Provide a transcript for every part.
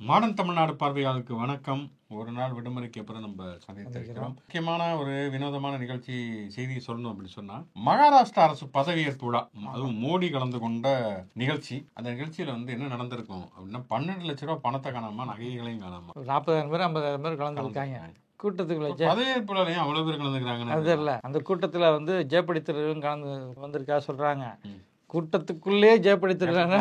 Modern Tamil Nadu பார்வையாளருக்கு வணக்கம். ஒரு நாள் விடுமுறைக்கு அப்புறம் நம்ம சந்தித்திருக்கிறோம். முக்கியமான ஒரு வினோதமான நிகழ்ச்சி செய்தி சொல்லணும் அப்படின்னு சொன்னா, மகாராஷ்டிரா அரசு பதவியேற்பு விழா, அதுவும் மோடி கலந்து கொண்ட நிகழ்ச்சி. அந்த நிகழ்ச்சியில என்ன நடந்திருக்கும் அப்படின்னா, 12 லட்ச ரூபாய் பணத்தை காணாம, நகைகளையும் காணாம 40,000 பேர் 50,000 பேர் கலந்துருக்காங்க கூட்டத்துக்குள்ள. பதவியேற்பு விழாலையும் அவ்வளவு பேர் கலந்துக்கிறாங்க. அது இல்ல, அந்த கூட்டத்துல ஜெயப்படி திருவிழும் கலந்து வந்திருக்கா சொல்றாங்க. கூட்டத்துக்குள்ளே ஜெயப்படி திருவிழா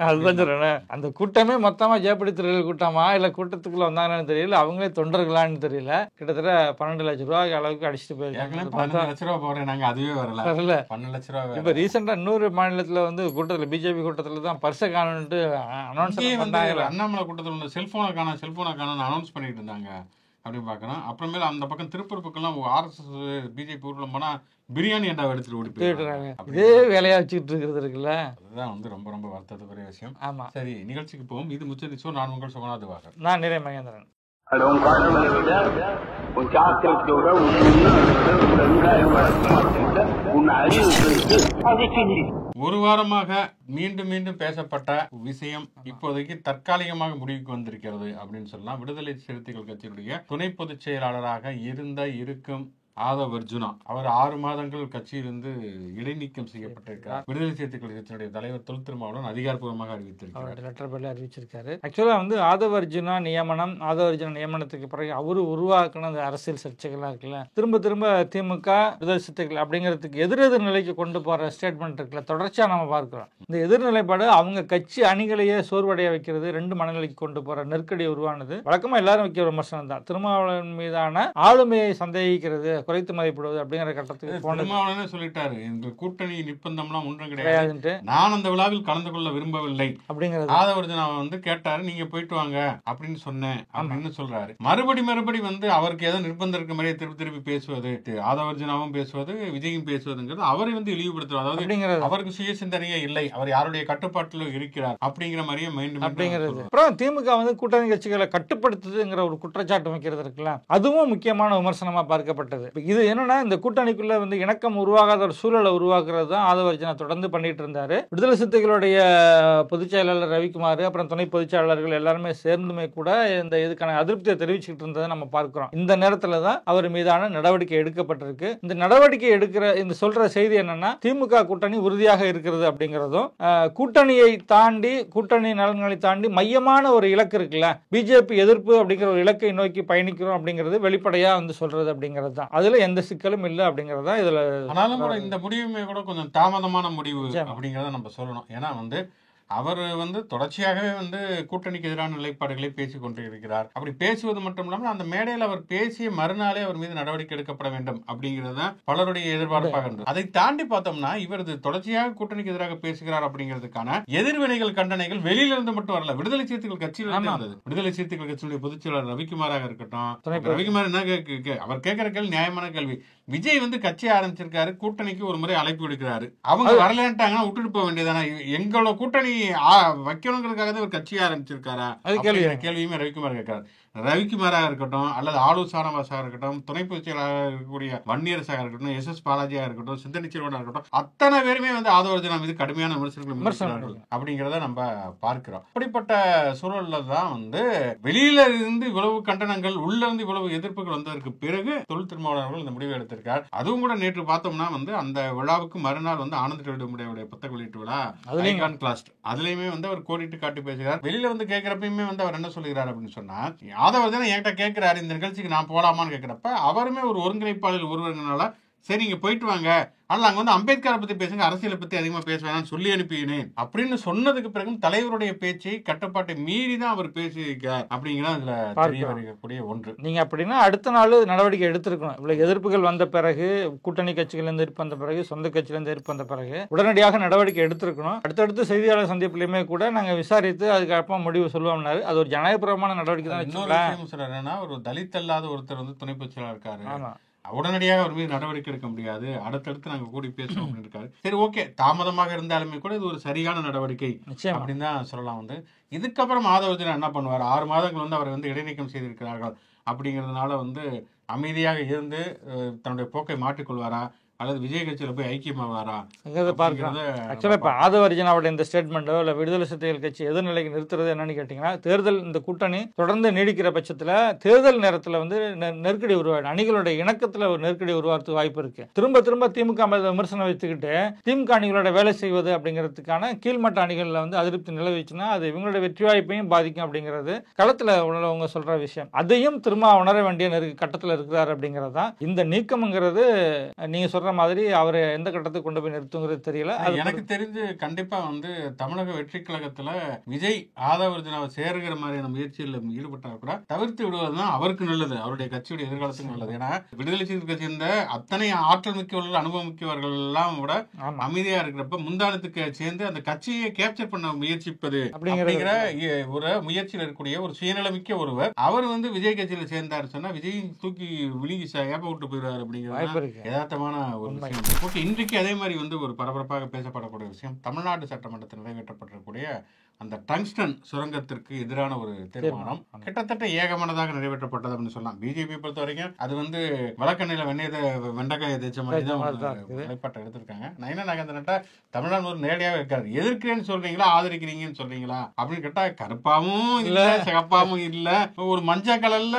அதுதான் சொல்றேன். அந்த கூட்டமே மொத்தமா ஜெயப்படி திருவிழா கூட்டமா இல்ல கூட்டத்துக்குள்ள வந்தாங்கன்னு தெரியல, அவங்களே தொண்டர்களான்னு தெரியல. கிட்டத்தட்ட 12 லட்சம் ரூபாய்க்கு அளவுக்கு அடிச்சுட்டு போயிருக்காங்க. 12 லட்ச ரூபாய் போறேன் நாங்க, அதுவே வரல. 12 லட்ச ரூபாய். இப்ப ரீசெண்டா இன்னொரு மாநிலத்துல கூட்டத்துல பிஜேபி கூட்டத்துல தான் பர்ச காணும்னு அனௌன்ஸ் பண்ணாங்க. அண்ணாமலை கூட்டத்துல செல்போனை காணும் அனௌன்ஸ் பண்ணிட்டு இருந்தாங்க அப்படின்னு பாக்கணும். அப்புறமேல அந்த பக்கம் திருப்பூர் பக்கம் RSS பிஜேபி ஊர்ல போனா பிரியாணி அண்டாவை எடுத்துட்டு ஓடி போயிடுறாங்க. இதே வேலையா வச்சுக்கிட்டு இருக்கிறது இருக்குல்ல, அதுதான் ரொம்ப ரொம்ப வருத்தத்துக்குரிய விஷயம். ஆமா, சரி, நிகழ்ச்சிக்கு போவோம். இது முச்சதி ஷோ. நான் உங்கள் சுகநாத். நான் நிறை மகேந்திரன். ஒரு வாரமாக மீண்டும் மீண்டும் பேசப்பட்ட விஷயம் இப்போதைக்கு தற்காலிகமாக முடிவுக்கு வந்திருக்கிறது அப்படின்னு சொல்லலாம். விடுதலை சிறுத்தைகள் கட்சியினுடைய துணை பொதுச் செயலாளராக இருக்கும் ஆதவ் அர்ஜுனா, அவர் 6 மாதங்கள் கட்சியிலிருந்து இடைநீக்கம் செய்யப்பட்டிருக்கிறார். விடுதலை சிறுத்தைகள் கட்சியினுடைய தலைவர் தொல் திருமாவளவன் அதிகாரப்பூர்வமாக அறிவித்திருக்கிறார். லெட்டர் பேர்ல அறிவிச்சிருக்காரு. ஆக்சுவலா ஆதவ் அர்ஜுனா நியமனத்துக்கு பிறகு அவரு உருவாக்குன அந்த அரசியல் சர்ச்சைகளா இருக்குல்ல, திரும்ப திரும்ப திமுக விடுதலை சிறுத்தைகள் அப்படிங்கிறதுக்கு எதிரெதிர் நிலைக்கு கொண்டு போற ஸ்டேட்மெண்ட் இருக்குல்ல, தொடர்ச்சியா நம்ம பார்க்கிறோம். இந்த எதிர்நிலைப்பாடு அவங்க கட்சி அணிகளையே சோர்வடைய வைக்கிறது, 2 மனநிலைக்கு கொண்டு போற நெருக்கடி உருவானது. வழக்கமா எல்லாரும் வைக்கிற விமர்சனம் தான். திருமாவளவன் மீதான ஆளுமையை சந்தேகிக்கிறது, குறைத்து மதிப்பிடுவது அப்படிங்கிற கட்டத்துக்கு சொல்லிட்டாரு. எங்க கூட்டணி நிர்பந்தம்லாம் ஒன்றும் கிடையாது, நான் அந்த விழாவில் கலந்து கொள்ள விரும்பவில்லை அப்படிங்கிறது ஆதவர்ஜுனா கேட்டாரு. நீங்க போயிட்டு வாங்க அப்படின்னு சொன்னேன் அப்படின்னு சொல்றாரு. மறுபடி அவருக்கு ஏதோ நிர்பந்தம் இருக்க மாதிரியே திருப்பி பேசுவது, ஆதவர்ஜுனாவும் பேசுவது, விஜயும் பேசுவதுங்கிறது அவரை இழிவுபடுத்துவது. அதாவது அவருக்கு சுய சிந்தனையே இல்லை, அவர் யாருடைய கட்டுப்பாட்டில் இருக்கிறார் அப்படிங்கிற மாதிரியே மைண்ட் அப்படிங்கிறது. அப்புறம் திமுக கூட்டணி கட்சிகளை கட்டுப்படுத்துதுங்கிற ஒரு குற்றச்சாட்டு வைக்கிறது இருக்குல்ல, அதுவும் முக்கியமான விமர்சனமா பார்க்கப்பட்டது. இது என்னன்னா, இந்த கூட்டணிக்குள்ள இணக்கம் உருவாகாத ஒரு சூழலை உருவாக்குறது தான் ஆதவ அர்ஜுனா தொடர்ந்து பண்ணிட்டு இருந்தாரு. விடுதலை சிறுத்தைகளுடைய பொதுச் செயலாளர் ரவிக்குமார், அப்புறம் துணை பொதுச் செயலாளர்கள் எல்லாருமே சேர்ந்துமே கூட இதுக்கான அதிருப்தியை தெரிவிச்சுட்டு இருந்ததை நம்ம பார்க்கிறோம். இந்த நேரத்துல தான் அவர் மீதான நடவடிக்கை எடுக்கப்பட்டிருக்கு. இந்த நடவடிக்கை இந்த சொல்ற செய்தி என்னன்னா, திமுக கூட்டணி உறுதியாக இருக்கிறது அப்படிங்கிறதும், கூட்டணியை தாண்டி கூட்டணி நலன்களை தாண்டி மையமான ஒரு இலக்கு இருக்குல்ல, பிஜேபி எதிர்ப்பு அப்படிங்கிற ஒரு இலக்கை நோக்கி பயணிக்கிறோம் அப்படிங்கிறது வெளிப்படையா சொல்றது அப்படிங்கிறது தான். அதுல எந்த சிக்கலும் இல்லை அப்படிங்கறதா இதுல. ஆனாலும் கூட இந்த முடிவுமே கூட கொஞ்சம் தாமதமான முடிவு அப்படிங்கறத நம்ம சொல்லணும். ஏன்னா அவர் தொடர்ச்சியாகவே கூட்டணிக்கு எதிரான நிலைப்பாடுகளை பேசிக் கொண்டிருக்கிறார். அப்படி பேசுவது மட்டும் இல்லாமல் அந்த மேடையில் அவர் பேசிய மறுநாளே அவர் மீது நடவடிக்கை எடுக்கப்பட வேண்டும் அப்படிங்கிறது பலருடைய எதிர்பார்ப்பாக இருந்தது. அதை தாண்டி பார்த்தோம்னா, இவர் தொடர்ச்சியாக கூட்டணிக்கு எதிராக பேசுகிறார் அப்படிங்கிறதுக்கான எதிர்வினைகள், கண்டனைகள் வெளியில இருந்து மட்டும் வரல, விடுதலை சிறுத்தைகள் கட்சியில் இருந்தது. விடுதலை சிறுத்தைகள் கட்சியுடைய பொதுச் செயலாளர் ரவிக்குமாராக இருக்கட்டும், ரவிக்குமார் என்ன அவர் கேட்கிற கேள்வி நியாயமான கேள்வி. விஜய் கட்சி ஆரம்பிச்சிருக்காரு, கூட்டணிக்கு ஒரு முறை அழைப்பு விடுக்கிறாரு, அவங்க வரலன்ட்டாங்கன்னா விட்டுட்டு போக வேண்டியதானே, எங்களோட கூட்டணி வைக்கணுங்கிறதுக்காக தான் ஒரு கட்சியை ஆரம்பிச்சிருக்காரா கேள்வியுமே ரவிக்குமார் கேட்கிறார். ரவிக்குமாராக இருக்கட்டும், அல்லது ஆளூர் சானவாசாக இருக்கட்டும், துணை பொதுச் செயலாளராக இருக்கக்கூடிய வன்னியரசாக இருக்கட்டும், SS பாலாஜியாக இருக்கட்டும், சிந்தனை செல்வனாக இருக்கட்டும், அத்தனை பேருமே ஆதவர்ஜுனா மீது கடுமையான விமர்சனங்கள் அப்படிங்கிறத நம்ம பார்க்கிறோம். அப்படிப்பட்ட சூழல்ல தான் வெளியில இருந்து இவ்வளவு கண்டனங்கள், உள்ள இருந்து இவ்வளவு எதிர்ப்புகள் வந்ததற்கு பிறகு தொல் திருமாவளவர்கள் இந்த முடிவை எடுத்திருக்கார். அதுவும் கூட நேற்று பார்த்தோம்னா அந்த விழாவுக்கு மறுநாள் ஆனந்த விடுமுறையுடைய புத்தக வெளியீட்டு விழா கிளாஸ், அதுலயுமே அவர் கோடிட்டு காட்டி பேசுகிறார். வெளியில கேட்கிறப்பயுமே அவர் என்ன சொல்லுகிறார் அப்படின்னு சொன்னா, ஆதவர்ஜுனா என்கிட்ட கேட்கிறாரு இந்த நிகழ்ச்சிக்கு நான் போலாமான்னு கேட்கிறப்ப, அவருமே ஒரு ஒருங்கிணைப்பாளர் ஒருவர்னால சரி நீங்க போயிட்டு வாங்க, ஆனால் அங்க அம்பேத்கரை பத்தி பேசுங்க, அரசியலை பத்தி அதிகமா பேசுவேன் சொல்லி அனுப்பினேன் அப்படின்னு சொன்னதுக்கு பிறகு தலைவருடைய பேச்சை கட்டுப்பாட்டை மீறி தான் அவர் பேசியிருக்கார் அப்படிங்கிறது அதுல தெரிய வரக்கூடிய ஒன்று. நீங்க அப்படின்னா அடுத்த நாள் நடவடிக்கை எடுத்திருக்கணும். இவ்வளவு எதிர்ப்புகள் வந்த பிறகு, கூட்டணி கட்சிகள் இருந்து எதிர்ப்பு வந்த பிறகு, சொந்த கட்சியில இருந்து எதிர்ப்பு வந்த பிறகு உடனடியாக நடவடிக்கை எடுத்திருக்கணும். அடுத்தடுத்து செய்தியாளர் சந்திப்புலையுமே கூட நாங்க விசாரித்து அதுக்கப்புறம் முடிவு சொல்லுவோம்னாரு. அது ஒரு ஜனநாயகபூர்வமான நடவடிக்கை தான். இன்னொரு ஒரு தலித் அல்லாத ஒருத்தர் துணை பொதுச் செயலாளர் இருக்காரு, உடனடியாக அவர் மீது நடவடிக்கை எடுக்க முடியாது, அடுத்தடுத்து நாங்க கூடி பேசுவோம் அப்படின்னு இருக்காரு. சரி, ஓகே, தாமதமாக இருந்தாலுமே கூட இது ஒரு சரியான நடவடிக்கை அப்படின்னு தான் சொல்லலாம். இதுக்கப்புறம் ஆதவர்ஜுனா என்ன பண்ணுவார்? 6 மாதங்கள் அவர் இடைநீக்கம் செய்திருக்கிறார்கள் அப்படிங்கிறதுனால அமைதியாக இருந்து தன்னுடைய போக்கை மாற்றிக்கொள்வாரா, அல்லது விஜய் கட்சியில போய் ஐக்கியமாவாரா பார்க்கலாம். ஆக்சுவலா இப்ப ஆதவ அர்ஜுனாவோட இந்த ஸ்டேட்மெண்டோ இல்ல விடுதலை சிறுத்தைகள் கட்சி எதிர்நிலைக்கு நிறுத்துறது என்னன்னு கேட்டீங்கன்னா, தேர்தல் இந்த கூட்டணி தொடர்ந்து நீடிக்கிற பட்சத்துல தேர்தல் நேரத்துல வந்து நெருக்கடி உருவாடும், அணிகளுடைய இணக்கத்துல ஒரு நெருக்கடி உருவாகிறதுக்கு வாய்ப்பு இருக்கு. திரும்ப திரும்ப திமுக விமர்சனம் வைத்துக்கிட்டு திமுக அணிகளோட வேலை செய்வது அப்படிங்கிறதுக்கான கீழ்மட்ட அணிகள்ல வந்து அதிருப்தி நிலவிச்சுன்னா அது இவங்களோட வெற்றி வாய்ப்பையும் பாதிக்கும் அப்படிங்கிறது களத்துல உள்ளவங்க சொல்ற விஷயம். அதையும் திரும்ப உணர வேண்டிய கட்டத்துல இருக்கிறார் அப்படிங்கறதா இந்த நீக்கம்ங்கிறது. நீங்க சொல்ற மாதிரி அவரை எந்த கட்டத்துக்கு கொண்டு போய் நிறுத்துங்கிறது தெரியல. எனக்கு தெரிஞ்சு கண்டிப்பா வந்து தமிழக வெற்றி கழகத்துல விஜய் ஆதவர்ஜனாவை சேருகிற மாதிரியான முயற்சியில் ஈடுபட்டால் கூட தவிர்த்து விடுவதுதான் அவருக்கு நல்லது, அவருடைய கட்சியுடைய எதிர்காலத்துக்கு நல்லது. ஏன்னா விடுதலை சிறுத்தைகள் சேர்ந்த அத்தனை ஆற்றல் மிக்கவர்கள் அனுபவம் மிக்கவர்கள் எல்லாம் கூட அமைதியா இருக்கிறப்ப முந்தானத்துக்கு சேர்ந்து அந்த கட்சியை கேப்சர் பண்ண முயற்சிப்பது அப்படிங்கிற ஒரு முயற்சியில் இருக்கக்கூடிய ஒரு சுயநலமிக்க ஒருவர் அவர் வந்து விஜய் கட்சியில சேர்ந்தாரு சொன்னா விஜய் தூக்கி விழுங்கி ஏப்ப விட்டு போயிடுவார் அப்படிங்கிறது யதார்த்தமான ஒரு விஷயம். ஓகே, இன்றைக்கு அதே மாதிரி வந்து ஒரு பரபரப்பாக பேசப்படக்கூடிய விஷயம், தமிழ்நாடு சட்டமன்றத்தில் நிறைவேற்றப்பட்டிருக்கக்கூடிய அந்த டங்ஸ்டன் சுரங்கத்திற்கு எதிரான ஒரு தீர்மானம் கிட்டத்தட்ட ஏகமனதாக நிறைவேற்றப்பட்டது அப்படின்னு சொல்லலாம். பிஜேபி பொறுத்த வரைக்கும் அது வந்து வழக்கண்ணில வெண்டைக்காய தேய்ச்ச மாதிரி தான் நிலைப்பாட்டை எடுத்திருக்காங்க. நயனா நாகேந்திரன்ட்ட தமிழ்நாடு ஒரு நேரடியாக இருக்காரு. எதிர்க்கிறேன்னு சொல்றீங்களா ஆதரிக்கிறீங்கன்னு சொல்றீங்களா அப்படின்னு கேட்டா கருப்பாவும் இல்ல சிகப்பாவும் இல்ல, ஒரு மஞ்சள் கலர்ல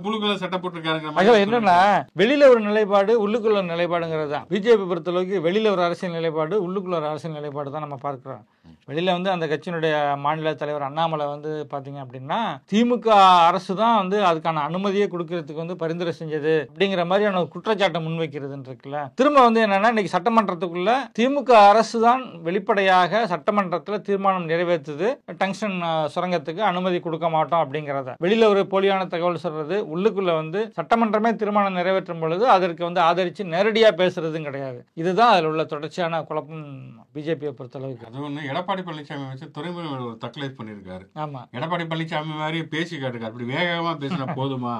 புளு கலர் சட்டை போட்டிருக்காருங்கிற என்னன்னா வெளியில ஒரு நிலைப்பாடு உள்ளுக்குள்ள நிலைப்பாடுங்கிறது தான். பிஜேபி பொறுத்தளவுக்கு வெளியில ஒரு அரசியல் நிலைப்பாடு உள்ளுக்குள்ள ஒரு அரசியல் நிலைப்பாடு தான் நம்ம பார்க்கிறோம். வெளியில வந்து அந்த கட்சியினுடைய மாநில தலைவர் அண்ணாமலை வந்து பாத்தீங்க அப்படின்னா திமுக அரசு தான் வந்து அதுக்கான அனுமதியை கொடுக்கறதுக்கு வந்து பரிந்துரை செஞ்சது அப்படிங்கிற மாதிரியான ஒரு குற்றச்சாட்டை முன்வைக்கிறதுன்னு இருக்குல்ல. திரும்ப வந்து என்னன்னா இன்னைக்கு சட்டமன்றத்துக்குள்ள திமுக அரசு தான் வெளிப்படையாக சட்டமன்றத்தில் தீர்மானம் நிறைவேற்றுது டங்ஸ்டன் சுரங்கத்துக்கு அனுமதி கொடுக்க மாட்டோம் அப்படிங்கிறத. வெளியில ஒரு போலியான தகவல் சொல்றது, உள்ளுக்குள்ள வந்து சட்டமன்றமே தீர்மானம் நிறைவேற்றும் பொழுது அதற்கு வந்து ஆதரிச்சு நேரடியா பேசுறதும் கிடையாது. இதுதான் அதுல உள்ள தொடர்ச்சியான குழப்பம் பிஜேபியை பொறுத்தளவுக்கு. அது ஒண்ணு எடப்பாடி பழனிசாமி வச்சு துறைமுறை ஒரு தக்லைஃப் பண்ணிருக்காரு. ஆமா, எடப்பாடி பழனிசாமி மாதிரி பேசி காட்டுக்காரு, அப்படி வேகமா பேசினா போதுமா,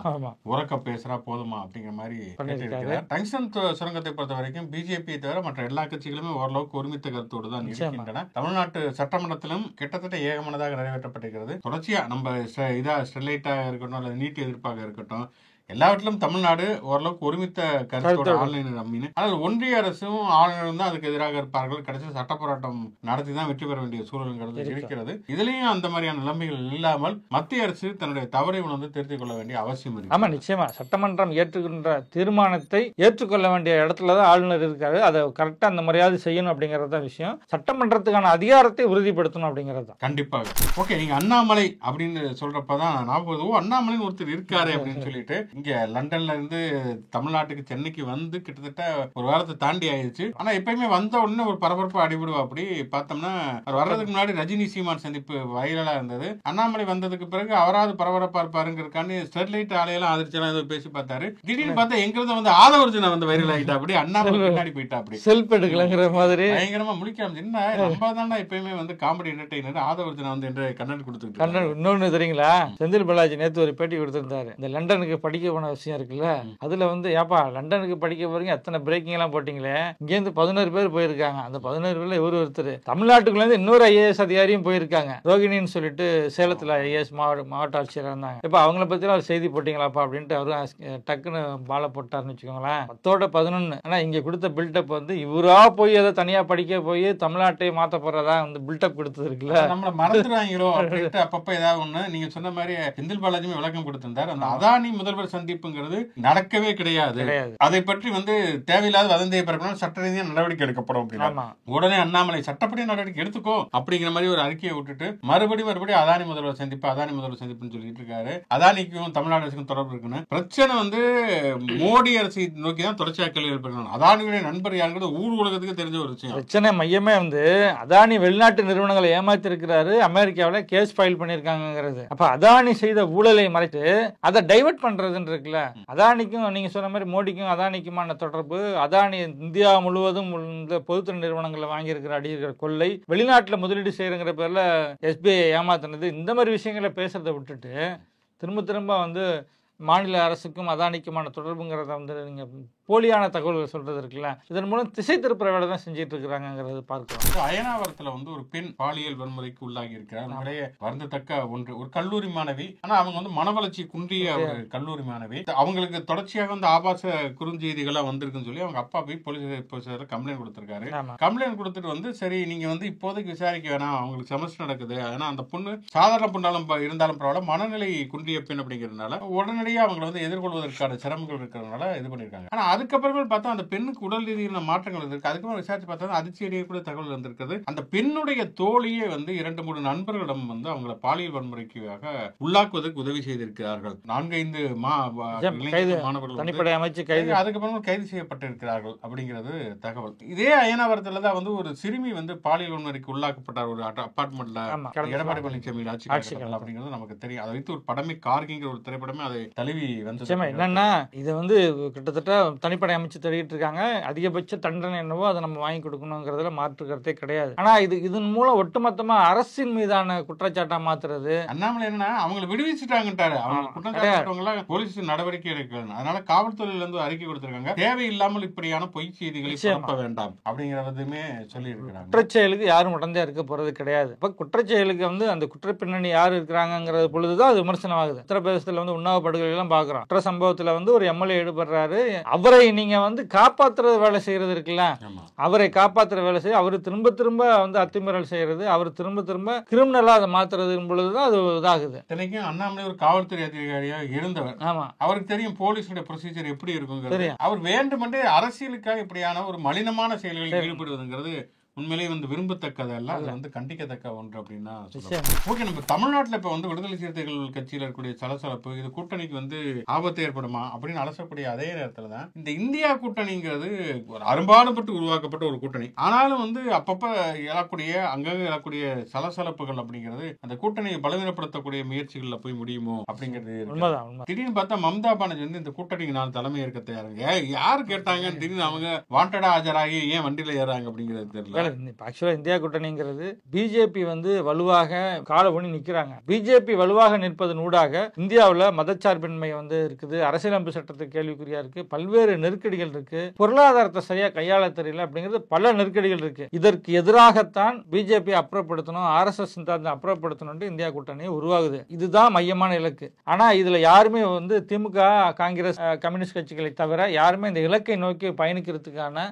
உறக்க பேசுறா போதுமா அப்படிங்கிற மாதிரி கேட்டிருக்காரு. டங்ஸ்டன் சுரங்கத்தை பொறுத்த வரைக்கும் பிஜேபி தவிர மற்ற எல்லா கட்சிகளுமே ஓரளவுக்கு ஒருமித்த கருத்தோடு தான் இருக்கின்றன. தமிழ்நாட்டு சட்டமன்றத்திலும் கிட்டத்தட்ட ஏகமனதாக நிறைவேற்றப்பட்டிருக்கிறது. தொடர்ச்சியா நம்ம ஸ்டெர்லைட்டாக இருக்கட்டும் அல்லது நீட் எதிர்ப்பாக இருக்கட்டும் எல்லாவற்றிலும் தமிழ்நாடு ஓரளவுக்கு ஒருமித்த கருத்தோட ஆன்லைன் நம்பினு. ஆனால் ஒன்றிய அரசும் ஆளுநரும் தான் அதுக்கு எதிராக இருப்பார்கள். கடைசியில் சட்ட போராட்டம் நடத்தி தான் வெற்றி பெற வேண்டிய சூழல்ங்கிறது இருக்கிறது. இதுலயும் அந்த மாதிரியான நிலைமைகள் இல்லாமல் மத்திய அரசு தன்னுடைய தவறை உணர்ந்து திருத்திக் கொள்ள வேண்டிய அவசியம் இருக்கு. ஆமா, நிச்சயமா சட்டமன்றம் ஏற்றுக்கின்ற தீர்மானத்தை ஏற்றுக்கொள்ள வேண்டிய இடத்துலதான் ஆளுநர் இருக்காரு. அதை கரெக்டா அந்த மரியாதை செய்யணும் அப்படிங்கறத விஷயம். சட்டமன்றத்துக்கான அதிகாரத்தை உறுதிப்படுத்தணும் அப்படிங்கறது கண்டிப்பாக. ஓகே, நீங்க அண்ணாமலை அப்படின்னு சொல்றப்பதான் ஞாபகம் அண்ணாமலை ஒருத்தர் இருக்காரு அப்படின்னு சொல்லிட்டு இங்க லண்டன்ல இருந்து தமிழ்நாட்டுக்கு சென்னைக்கு வந்து கிட்டத்தட்ட ஒரு வாரத்தை தாண்டி ஆயிடுச்சு. ஆனா எப்பயுமே வந்த உடனே ஒரு பரபரப்பு அடிபடுவா. அப்படி பார்த்தோம்னா அவர் வர்றதுக்கு முன்னாடி ரஜினி சீமான் சந்திப்பு வைரலா இருந்தது. அண்ணாமலை வந்ததுக்கு பிறகு அவராது பரபரப்பா இருப்பாருங்கிறக்கான ஸ்டெர்லைட் ஆலையெல்லாம் ஆதரிச்செல்லாம் ஏதோ பேசி பார்த்தாரு. திடீர்னு பார்த்தா எங்கிறது வந்து ஆதவர்ஜுனா வந்து வைரல் ஆகிட்டா, அப்படி அண்ணாமலை பின்னாடி போயிட்டா, அப்படி செல்ஃப் எடுக்கலங்கிற மாதிரி பயங்கரமா முழிக்காம என்ன நம்ம தானே எப்பயுமே வந்து காமெடி என்டர்டெய்னர் ஆதவர்ஜுனா வந்து என்று கண்ணன் கொடுத்துட்டு. இன்னொன்னு தெரியுங்களா, செந்தில் பாலாஜி நேத்து ஒரு பேட்டி கொடுத்திருந்தாரு. இந்த லண்டனுக்கு படிக்க போன விஷயம் இருக்குல்ல, அதுல வந்து ஏப்பா லண்டனுக்கு படிக்க போறீங்க, அத்தனை பிரேக்கிங் எல்லாம் போட்டீங்களே, இங்க இருந்து 11 பேர் போயிருக்காங்க. அந்த 11 பேர்ல இவரு ஒருத்தர். தமிழ்நாட்டுக்குள்ள இருந்து இன்னொரு ஐஏஎஸ் அதிகாரியும் போயிருக்காங்க, ரோகிணின்னு சொல்லிட்டு சேலத்துல ஐஏஎஸ் மாவட்ட ஆட்சியராக இருந்தாங்க. இப்ப அவங்கள பத்தி ஒரு செய்தி போட்டீங்களாப்பா அப்படின்ட்டு அவரு டக்குன்னு பாலை போட்டாருன்னு வச்சுக்கோங்களேன். 10-11. ஆனா இங்க கொடுத்த பில்டப் வந்து இவரா போய் அதை தனியா படிக்க போய் தமிழ்நாட்டை மாத்த போறதா வந்து பில்டப் கொடுத்தது இருக்குல்ல. நம்மள மறந்துடுவாங்களோ அப்படின்ட்டு அப்பப்ப ஏதாவது ஒண்ணு நீங்க சொன்ன மாதிரி செந்தில் பாலாஜியுமே விளக்கம் கொடுத்திருந்தார். அந்த அதானி முதல்வர் சந்திப்புங்கிறது நடக்கவே கிடையாது. அதை பற்றி வந்து தேவையில்லாத வதந்தியை பரப்பினால் சட்ட ரீதியா நடவடிக்கை எடுக்கப்படும் அப்படின்னா உடனே அண்ணாமலை சட்டப்படி நடவடிக்கை எடுத்துக்கோ அப்படிங்கிற மாதிரி ஒரு அறிக்கையை விட்டுட்டு மறுபடியும் அதானி முதல்வர் சந்திப்புன்னு சொல்லிட்டு இருக்காரு. அதானிக்கும் தமிழ்நாடு அரசுக்கும் தொடர்பு இருக்குன்னு பிரச்சனை வந்து மோடி அரசை நோக்கி தான் தொடர்ச்சியாக கேள்வி எழுப்பணும். அதானியுடைய நண்பர் யாருங்கிறது ஊர் உலகத்துக்கு தெரிஞ்ச ஒரு விஷயம். பிரச்சனை மையமே வந்து அதானி வெளிநாட்டு நிறுவனங்களை ஏமாத்தி இருக்கிறாரு, அமெரிக்காவில கேஸ் ஃபைல் பண்ணிருக்காங்கிறது. அப்ப அதானி செய்த ஊழலை மறைத்து அதை டைவர்ட் பண்றதுன்னு இருக்குல்ல. அதானிக்கும் நீங்க சொன்ன மாதிரி மோடிக்கும் அதானிக்குமான தொடர்பு, அதானி இந்தியா முழுவதும் இந்த பொதுத்துறை நிறுவனங்களை வாங்கியிருக்கிற அடிக்கிற கொள்ளை, வெளிநாட்டுல முதலீடு செய்யறங்கிற பேர்ல SBI ஏமாத்தினது, இந்த மாதிரி விஷயங்களை பேசுறதை விட்டுட்டு திரும்ப வந்து மாநில அரசுக்கும் அதானிக்குமான தொடர்புங்கிறத வந்து நீங்க போலியான தகவல்கள் சொல்றது இருக்குல்ல, இதன் மூலம் திசை திருப்புற வேலை தான் செஞ்சுட்டு இருக்கிறாங்கிறது பார்க்கிறோம். அயனாவரத்துல வந்து ஒரு பெண் பாலியல் வன்முறைக்கு உள்ளாகி இருக்கிறார். உங்களுடைய வருந்தத்தக்க ஒன்று. ஒரு கல்லூரி மாணவி, ஆனா அவங்க வந்து மனவளர்ச்சி குன்றிய ஒரு கல்லூரி மாணவி. அவங்களுக்கு தொடர்ச்சியாக வந்து ஆபாச குறுஞ்செய்திகளா வந்திருக்குன்னு சொல்லி அவங்க அப்பா போய் போலீஸ் கம்ப்ளைண்ட் கொடுத்திருக்காரு. கம்ப்ளைண்ட் கொடுத்துட்டு வந்து சரி நீங்க வந்து இப்போதைக்கு விசாரிக்க வேணாம், அவங்களுக்கு செமஸ்டர் நடக்குது, ஆனா அந்த பொண்ணு சாதாரண பொண்ணாலும் இருந்தாலும் பரவாயில்ல, மனநிலை குன்றிய பெண் அப்படிங்கிறதுனால உடனடியாக அவங்களை வந்து எதிர்கொள்வதற்கான சிரமங்கள் இருக்கிறதுனால இது பண்ணிருக்காங்க. ஆனா அதுக்கப்புறமே பார்த்தா அந்த பெண்ணுக்கு உடல் ரீதியான மாற்றங்கள் இருக்கு. அதுக்கப்புறம் விசாரிச்சு பார்த்தா அதிர்ச்சியடைய கூட தகவல் வந்திருக்கிறது. அந்த பெண்ணுடைய தோழியே வந்து 2-3 நண்பர்களிடம் வந்து அவங்களை பாலியல் வன்முறைக்காக உள்ளாக்குவதற்கு உதவி செய்திருக்கிறார்கள். 4-5 மாணவர்கள் தனிப்படை அமைச்சு அதுக்கப்புறம் கைது செய்யப்பட்டிருக்கிறார்கள் அப்படிங்கிறது தகவல். இதே அயனாவரத்துல தான் வந்து ஒரு சிறுமி வந்து பாலியல் வன்முறைக்கு உள்ளாக்கப்பட்டார் ஒரு அபார்ட்மெண்ட்ல எடப்பாடி பழனிசாமி ஆட்சி அப்படிங்கிறது நமக்கு தெரியும். அதை வைத்து ஒரு படமே கார்கிங்கிற ஒரு திரைப்படமே அதை தழுவி வந்து என்னன்னா இதை வந்து கிட்டத்தட்ட தனிப்படை அமைச்சு தெரிவிட்டு இருக்காங்க. அதிகபட்ச தண்டனை என்னவோ அதை நம்ம வாங்கி கொடுக்கணுங்கிறதுல மாற்று கருத்தே கிடையாது. ஆனா இதன் மூலம் ஒட்டுமொத்தமா அரசின் மீதான குற்றச்சாட்டா மாத்துறது. அண்ணாமலை என்னன்னா அவங்களை விடுவிச்சுட்டாங்கட்டாரு. அவங்க குற்றச்சாட்டவங்க போலீஸ் நடவடிக்கை எடுக்கிறாங்க. அதனால காவல்துறையில இருந்து அறிக்கை கொடுத்திருக்காங்க. தேவையில்லாமல் இப்படியான பொய் செய்திகளை பரப்ப வேண்டாம் அப்படிங்கறதுமே சொல்லி இருக்கிறாங்க. குற்றச்செயலுக்கு யாரும் உடனே இருக்க போறது கிடையாது. இப்ப குற்றச்செயலுக்கு வந்து அந்த குற்ற பின்னணி யாரு இருக்கிறாங்க பொழுதுதான் அது விமர்சனமாகுது. உத்தரப்பிரதேசத்துல வந்து உண்ணாவ படுகொலை எல்லாம் பாக்குறோம். குற்ற சம்பவத்துல வந்து ஒரு எம்எல்ஏ ஈடுபடுறாரு. அவரை நீங்க வந்து காப்பாத்துறது வேலை செய்யறது இருக்குல்ல, அவரை காப்பாத்துற வேலை செய்ய அவரு திரும்ப திரும்ப வந்து அத்துமீறல் செய்யறது, அவர் திரும்ப திரும்ப கிரிமினலா அதை மாத்துறது பொழுதுதான் அது இதாகுது. இத்தனைக்கும் அண்ணாமலை ஒரு காவல்துறை அதிகாரியா இருந்தவர். ஆமா, அவருக்கு தெரியும் போலீஸோட ப்ரொசீஜர் எப்படி இருக்கும். அவர் வேண்டுமென்றே அரசியலுக்காக இப்படியான ஒரு மலினமான செயல்களில் ஈடுபடுவதுங்கிறது உண்மையிலேயே வந்து விரும்பத்தக்கதல்ல. அது வந்து கண்டிக்கத்தக்க ஒன்று அப்படின்னா ஓகே. நம்ம தமிழ்நாட்டில் இப்ப வந்து விடுதலை சிறுத்தைகள் கட்சியில் இருக்கக்கூடிய சலசலப்பு, இது கூட்டணிக்கு வந்து ஆபத்து ஏற்படுமா அப்படின்னு அலசக்கூடிய அதே நேரத்துல தான் இந்த இந்தியா கூட்டணிங்கிறது ஒரு அரும்பாடுபட்டு உருவாக்கப்பட்ட ஒரு கூட்டணி. ஆனாலும் வந்து அப்பப்ப எழக்கூடிய அங்கங்க எழக்கூடிய சலசலப்புகள் அப்படிங்கிறது அந்த கூட்டணியை பலவீனப்படுத்தக்கூடிய முயற்சிகள்ல போய் முடியுமோ அப்படிங்கிறது. திடீர்னு பார்த்தா மம்தா பானர்ஜி வந்து இந்த கூட்டணிக்கு நான் தலைமை ஏற்க தயாருங்க, யாரு கேட்டாங்கன்னு திடீர்னு அவங்க வாண்டடா ஆஜராகி ஏன் வண்டியில ஏறாங்க அப்படிங்கிறது தெரியல. ஆக்சுவலா இந்தியா கூட்டணிங்கிறது பிஜேபி வந்து வலுவாக கால ஊனி நிக்கிறாங்க. பிஜேபி வலுவாக நிற்பதன் ஊடாக இந்தியாவில் மதச்சார்பின்மை வந்து இருக்குது, அரசியலமைப்பு சட்டத்துக்கு கேள்விக்குறியா இருக்கு, பல்வேறு நெருக்கடிகள் இருக்கு, பொருளாதாரத்தை சரியா கையாள தெரியல அப்படிங்கிறது பல நெருக்கடிகள் இருக்கு. இதற்கு எதிராகத்தான் பிஜேபி அப்புறப்படுத்தணும், RSS அப்புறப்படுத்தணும் இந்தியா கூட்டணி உருவாகுது. இதுதான் மையமான இலக்கு. ஆனா இதுல யாருமே வந்து திமுக, காங்கிரஸ், கம்யூனிஸ்ட் கட்சிகளை தவிர யாருமே இந்த இலக்கை நோக்கி பயணிக்கிறதுக்கான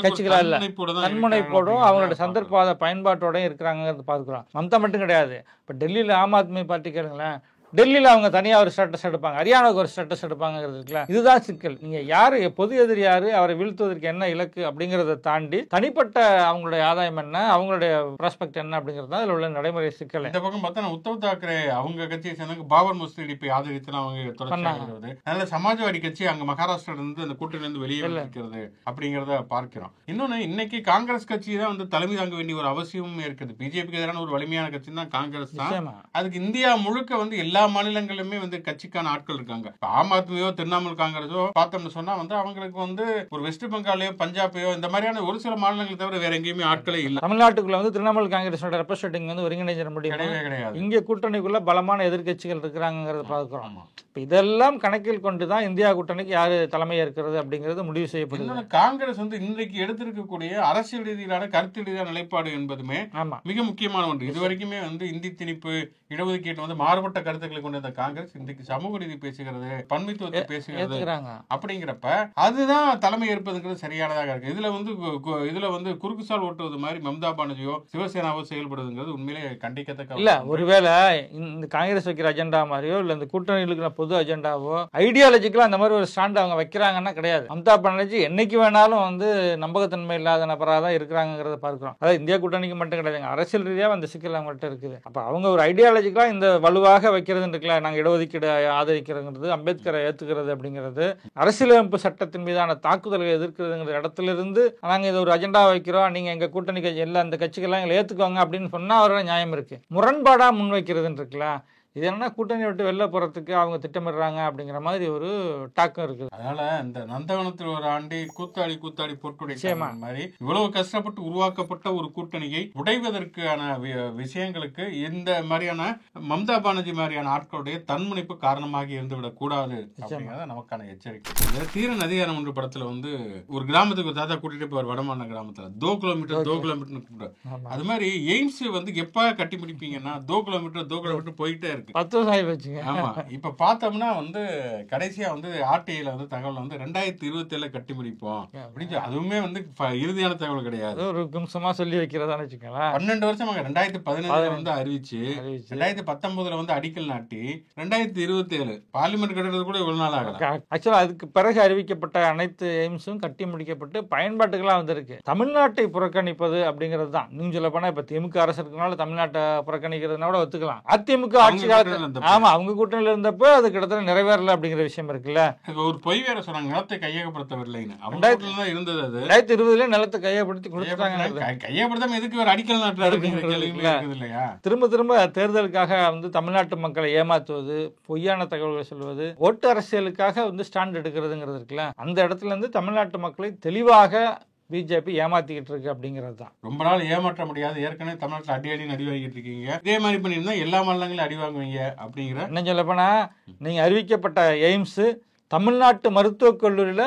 கட்சிகளா இல்ல, தன்முனைப்போடும் அவங்களோட சந்தர்ப்பாத பயன்பாட்டோட இருக்கிறாங்கிறது பார்க்கிறோம். மம்தா மட்டும் கிடையாது. இப்ப டெல்லியில ஆம் ஆத்மி பார்ட்டி கேளுங்களேன், டெல்லியில் அவங்க தனியாக ஒரு ஸ்டேட்டஸ் எடுப்பாங்க, ஹரியானாவுக்கு ஒரு ஸ்டேட்டஸ் எடுப்பாங்கிறது இருக்குல்ல. இதுதான் சிக்கல். நீங்க யாரு பொது எதிரி யாரு, அவரை வீழ்த்துவதற்கு என்ன இலக்கு அப்படிங்கறத தாண்டி தனிப்பட்ட அவங்களுடைய ஆதாயம் என்ன, அவங்களுடைய ப்ராஸ்பெக்ட் என்ன அப்படிங்கிறது அதில் உள்ள நடைமுறை சிக்கல். இந்த பக்கம் பார்த்தா உத்தவ் தாக்கரே அவங்க கட்சியை சேர்ந்த பாபர் மசூதி போய் ஆதரித்து அவங்க தொடர்ந்து அதனால சமாஜ்வாடி கட்சி அங்க மகாராஷ்டிரா இருந்து அந்த கூட்டணியில இருந்து வெளியே இருக்கிறது அப்படிங்கறத பார்க்கிறோம். இன்னொன்னு இன்னைக்கு காங்கிரஸ் கட்சி தான் வந்து தலைமை தாங்க வேண்டிய ஒரு அவசியமும் இருக்குது. பிஜேபிக்கு எதிரான ஒரு வலிமையான கட்சி தான் காங்கிரஸ் தான். அதுக்கு இந்தியா முழுக்க வந்து எல்லா மாநிலங்களிலுமே வந்து கட்சிக்கான ஆட்கள் இருக்காங்க. ஆம் ஆத்மியோ திரிணாமுல் காங்கிரஸோ பார்த்தோம்னு சொன்னா வந்து அவங்களுக்கு வந்து ஒரு வெஸ்ட் பெங்காலையோ பஞ்சாபையோ இந்த மாதிரியான ஒரு சில மாநிலங்களை தவிர வேற எங்கேயுமே ஆட்களே இல்ல. தமிழ்நாட்டுக்குள்ள வந்து திரிணாமுல் காங்கிரஸோட ரெப்ரசன்டிங் வந்து ஒருங்கிணைஞ்ச முடியவே கிடையாது. இங்க கூட்டணிக்குள்ள பலமான எதிர்கட்சிகள் இருக்கிறாங்கிறத பார்க்கிறோம். இதெல்லாம் கணக்கில் கொண்டுதான் இந்தியா கூட்டணிக்கு யாரு தலைமை இருக்கிறது அப்படிங்கிறது முடிவு செய்யப்படுது. காங்கிரஸ் வந்து இன்றைக்கு எடுத்திருக்கக்கூடிய அரசியல் ரீதியிலான கருத்து ரீதியான நிலைப்பாடு என்பதுமே மிக முக்கியமான ஒன்று. இதுவரைக்குமே வந்து இந்தி திணிப்பு, இடஒதுக்கீட்டு வந்து மாறுபட்ட கருத்துக்களை கொண்ட காங்கிரஸ் இன்றைக்கு சமூக நீதி பேசுகிறது, பன்மைத்துவத்தை பேசுகிறது அப்படிங்கிறப்ப அதுதான் தலைமை ஏற்பதுங்கிறது சரியானதாக இருக்கு. இதுல வந்து குறுக்குசால் ஓட்டுவது மாதிரி மம்தா பானர்ஜியோ சிவசேனாவோ செயல்படுதுங்கிறது உண்மையிலே கண்டிக்கத்தக்க இல்ல. ஒருவேளை இந்த காங்கிரஸ் வைக்கிற அஜெண்டா மாதிரியோ இல்ல இந்த கூட்டணிகளுக்கு பொது அஜெண்டாவோ ஐடியாலஜிக்கலா அந்த மாதிரி ஒரு ஸ்டாண்ட் அவங்க வைக்கிறாங்கன்னா கிடையாது. மம்தா பானர்ஜி என்னைக்கு வேணாலும் வந்து நம்பகத்தன்மை இல்லாத நபராக தான் இருக்கிறாங்கிறத பார்க்கிறோம். அதாவது இந்தியா கூட்டணிக்கு மட்டும் கிடையாது, அரசியல் ரீதியாக அந்த சிக்கல் அவங்கள்ட்ட இருக்குது. அப்ப அவங்க ஒரு ஐடியாலஜிக்கலா இந்த வலுவாக வைக்கிறது இருக்குல்ல, நாங்க இடஒதுக்கீடு ஆதரிக்கிறது, அம்பேத்கரை ஏத்துக்கிறது அப்படிங்கிறது, அரசியலமைப்பு சட்டத்தின் மீதான தாக்குதலை எதிர்க்கிறதுங்கிற இடத்துல இருந்து நாங்க இது ஒரு அஜெண்டா வைக்கிறோம், நீங்க எங்க கூட்டணி கட்சி எல்லா அந்த கட்சிகள்லாம் எங்களை ஏத்துக்கோங்க அப்படின்னு சொன்னா அவரோட நியாயம் இருக்கு. முரண்பாடா முன்வைக்கிறதுன்னு இருக்குல்ல, இது என்னன்னா கூட்டணி விட்டு வெளில போறதுக்கு அவங்க திட்டமிடுறாங்க அப்படிங்கிற மாதிரி ஒரு டாக்கம் இருக்குது. அதனால இந்த நந்தவனத்தில் ஒரு ஆண்டி கூத்தாடி பொட்டுடைய மாதிரி இவ்வளவு கஷ்டப்பட்டு உருவாக்கப்பட்ட ஒரு கூட்டணியை உடைவதற்கான விஷயங்களுக்கு இந்த மாதிரியான மம்தா பானர்ஜி மாதிரியான ஆட்களுடைய தன்முனைப்பு காரணமாக இருந்துவிடக் கூடாது அப்படிங்கிறத நமக்கான எச்சரிக்கை. தீரன் அதிகாரம் ஒன்று படத்துல வந்து ஒரு கிராமத்துக்கு ஒரு தாத்தா கூட்டிட்டு போய் வடமான கிராமத்துல 2 கிலோமீட்டர் அது மாதிரி எய்ம்ஸ் வந்து எப்ப கட்டி முடிப்பீங்கன்னா 2 கிலோமீட்டர் போயிட்டே இருக்கு. 10 வருஷம் ஆகி போச்சுங்க. ஆமா, இப்ப பார்த்தோம்னா வந்து கடைசியா வந்து ஆர்டிஐல வந்து தகவல் வந்து 2027 கட்டி முடிப்போம் அப்படின்னு. அதுவுமே வந்து இறுதியான தகவல் கிடையாது, ஒரு நிமிஷமா சொல்லி வைக்கிறதான்னு வச்சுக்கலாம். 12 வருஷம் 2015 வந்து அறிவிச்சு 2019 வந்து அடிக்கல் நாட்டி 2027 பார்லிமெண்ட் கட்டுறது கூட இவ்வளவு நாள் ஆகல. ஆக்சுவலா அதுக்கு பிறகு அறிவிக்கப்பட்ட அனைத்து எய்ம்ஸும் கட்டி முடிக்கப்பட்டு பயன்பாட்டுக்கெல்லாம் வந்திருக்கு. தமிழ்நாட்டை புறக்கணிப்பது அப்படிங்கிறது தான். நீங்க சொல்ல போனா இப்ப திமுக அரசு இருக்கனால தமிழ்நாட்டை புறக்கணிக்கிறதுனா கூட ஒத்துக்கலாம். அதிமுக ஆட்சி காலத்துல ஆமா அவங்க கூட்டணியில இருந்தப்போ அது கிட்டத்தட்ட நிறைவேறல அப்படிங்கிற விஷயம் இருக்குல்ல. ஒரு பொய் வேற சொன்னாங்க, நிலத்தை கையகப்படுத்தவில்லைன்னு. 2020 நிலத்தை கையப்படுத்தி கொடுத்தாங்க. கையப்படுத்தாம எதுக்கு ஒரு அடிக்கல் நாட்டுறாரு அப்படிங்கிற கேள்வி இருக்குது இல்லையா? திரும்ப தேர்தலுக்காக வந்து தமிழ்நாட்டு மக்களை ஏமாத்துவது, பொய்யான தகவல்களை சொல்வது, ஓட்டு அரசியலுக்காக வந்து ஸ்டாண்ட் எடுக்கிறதுங்கிறது இருக்குல்ல, அந்த இடத்துல இருந்து தமிழ்நாட்டு மக்களை தெளிவாக பிஜேபி ஏமாத்திக்கிட்டு இருக்கு அப்படிங்கிறது தான். ரொம்ப நாள் ஏமாற்ற முடியாது. ஏற்கனவே தமிழ்நாட்டில் அடி வாங்கிட்டு இருக்கீங்க, இதே மாதிரி பண்ணியிருந்தா எல்லா மாநிலங்களும் அடி வாங்குவீங்க அப்படிங்கிற. என்ன சொல்ல போனா நீங்க அறிவிக்கப்பட்ட எய்ம்ஸ் தமிழ்நாட்டு மருத்துவக் கல்லூரியில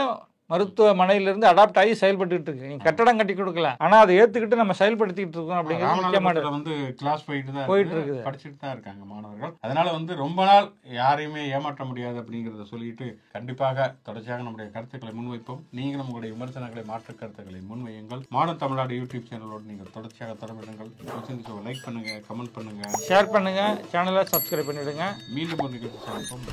மருத்துவமனையிலிருந்து அடாப்ட் ஆகி செயல்பட்டு இருக்கு. நீங்க கட்டடம் கட்டி கொடுக்கல, ஆனா அதை ஏத்துக்கிட்டு நம்ம செயல்படுத்திட்டு இருக்கோம் அப்படிங்கிறது முக்கியமான வந்து கிளாஸ் போயிட்டு இருக்குது, படிச்சுட்டு தான் இருக்காங்க மாணவர்கள். அதனால வந்து ரொம்ப நாள் யாரையுமே ஏமாற்ற முடியாது அப்படிங்கறத சொல்லிட்டு கண்டிப்பாக தொடர்ச்சியாக நம்முடைய கருத்துக்களை முன்வைப்போம். நீங்க நம்மளுடைய விமர்சனங்களை, மாற்று கருத்துக்களை முன்வையுங்கள். மாடர்ன் தமிழ்நாடு யூடியூப் சேனலோடு நீங்கள் தொடர்ச்சியாக தொடர்புங்கள். லைக் பண்ணுங்க, கமெண்ட் பண்ணுங்க, ஷேர் பண்ணுங்க, சேனலை சப்ஸ்கிரைப் பண்ணிடுங்க. மீண்டும் ஒரு நிகழ்ச்சி சந்திப்போம்.